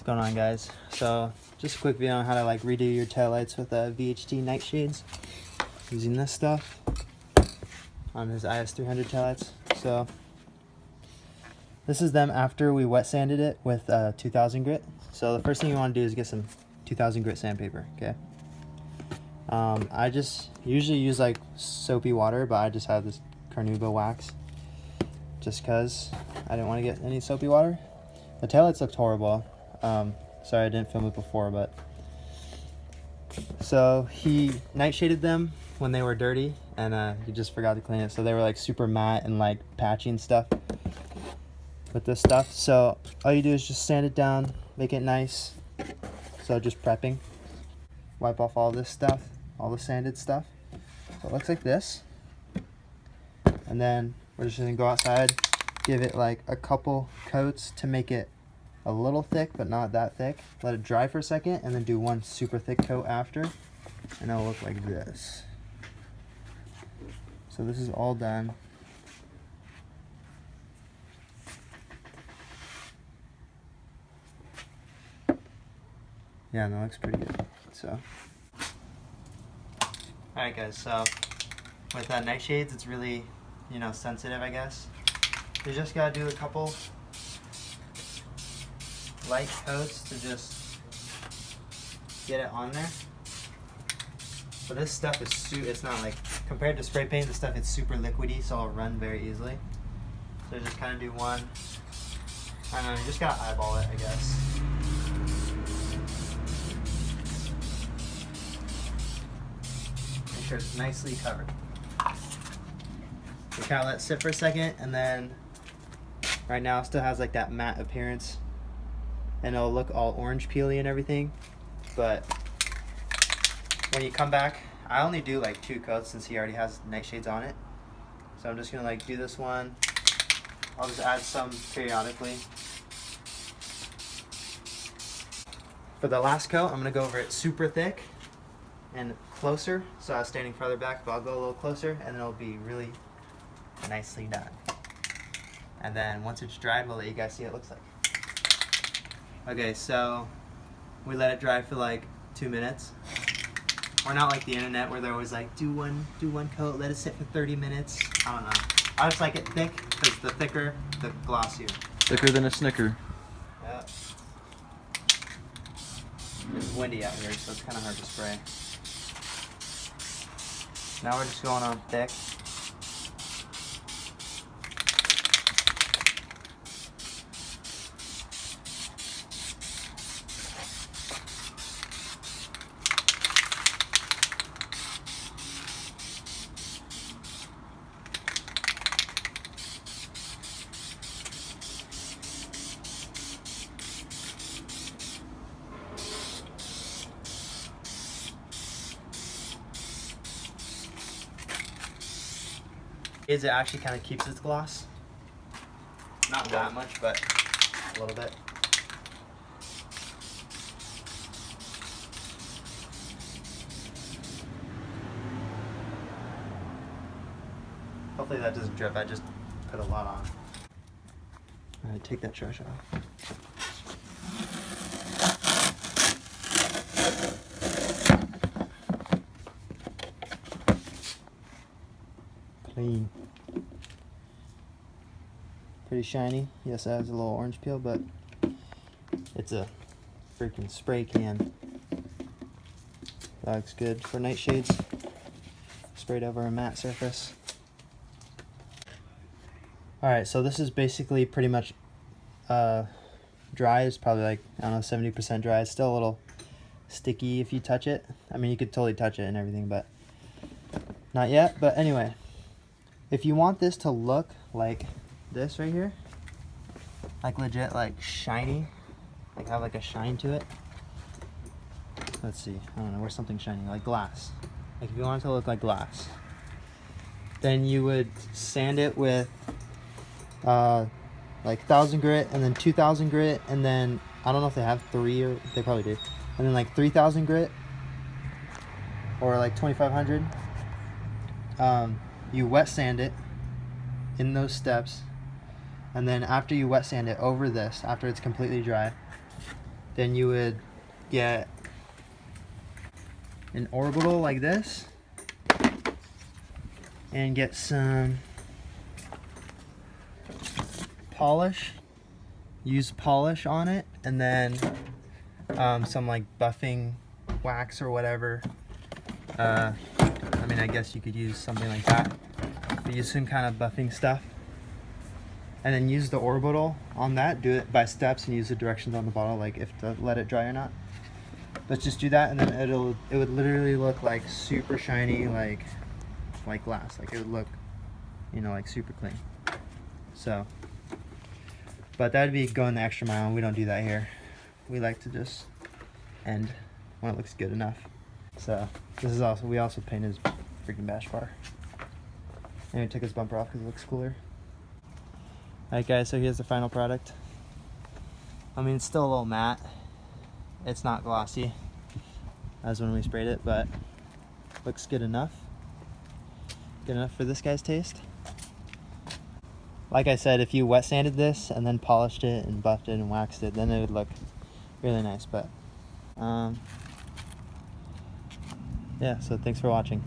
What's going on, guys? So just a quick video on how to like redo your taillights with VHT Nightshades using this stuff on his IS300 taillights. So this is them after we wet sanded it with 2000 grit. So the first thing you want to do is get some 2000 grit sandpaper. Okay. I just usually use like soapy water, but I just have this Carnauba wax just because I didn't want to get any soapy water. The taillights looked horrible. Sorry I didn't film it before, but so he nightshaded them when they were dirty, and he just forgot to clean it, so they were like super matte and like patchy and stuff with this stuff. So all you do is just sand it down, make it nice. So just prepping, wipe off all this stuff, all the sanded stuff, so it looks like this. And then we're just gonna go outside, give it like a couple coats to make it a little thick, but not that thick. Let it dry for a second, and then do one super thick coat after, and it'll look like this. So this is all done. Yeah, that looks pretty good. So, alright guys, so with nightshades, it's really, sensitive, I guess. You just gotta do a couple light coats to just get it on there. But this stuff is it's not like, compared to spray paint, this stuff is super liquidy, so it'll run very easily. So just kind of do one. I don't know, you just gotta eyeball it, I guess. Make sure it's nicely covered. So kind of let it sit for a second, and then right now it still has like that matte appearance, and it'll look all orange peely and everything. But when you come back, I only do like 2 coats since he already has nightshades on it. So I'm just gonna like do this one. I'll just add some periodically. For the last coat, I'm gonna go over it super thick and closer. So I was standing farther back, but I'll go a little closer, and then it'll be really nicely done. And then once it's dried, we'll let you guys see what it looks like. Okay, so we let it dry for like 2 minutes. We're not like the internet where they're always like, do one coat, let it sit for 30 minutes. I don't know. I just like it thick, because the thicker, the glossier. Thicker than a Snicker. Yep. It's windy out here, so it's kind of hard to spray. Now we're just going on thick. It actually kind of keeps its gloss. Not that much, but a little bit. Hopefully that doesn't drip. I just put a lot on. Alright, take that trash off. Clean. Pretty shiny. Yes, it has a little orange peel, but it's a freaking spray can. That looks good for nightshades. Sprayed over a matte surface. Alright, so this is basically pretty much dry. It's probably like, I don't know, 70% dry. It's still a little sticky if you touch it. I mean, you could totally touch it and everything, but not yet. But anyway, if you want this to look like this right here, like legit, like shiny, like have like a shine to it. Let's see, I don't know, where's something shiny, like glass. Like if you want it to look like glass, then you would sand it with like 1000 grit, and then 2000 grit, and then I don't know if they have 3, or they probably do, and then like 3000 grit, or like 2500. You wet sand it in those steps, and then after you wet sand it over this, after it's completely dry, then you would get an orbital like this and get some polish, use polish on it, and then some like buffing wax or whatever. I mean, I guess you could use something like that, but use some kind of buffing stuff, and then use the orbital on that. Do it by steps and use the directions on the bottle, like if to let it dry or not. Let's just do that, and then it would literally look like super shiny, like glass. Like it would look, you know, like super clean. So, but that'd be going the extra mile, and we don't do that here. We like to just end when it looks good enough. So this is also, we also painted his freaking bash bar. And we took his bumper off because it looks cooler. Alright guys, so here's the final product. I mean, it's still a little matte. It's not glossy as when we sprayed it, but looks good enough. Good enough for this guy's taste. Like I said, if you wet sanded this and then polished it and buffed it and waxed it, then it would look really nice. But yeah, so thanks for watching.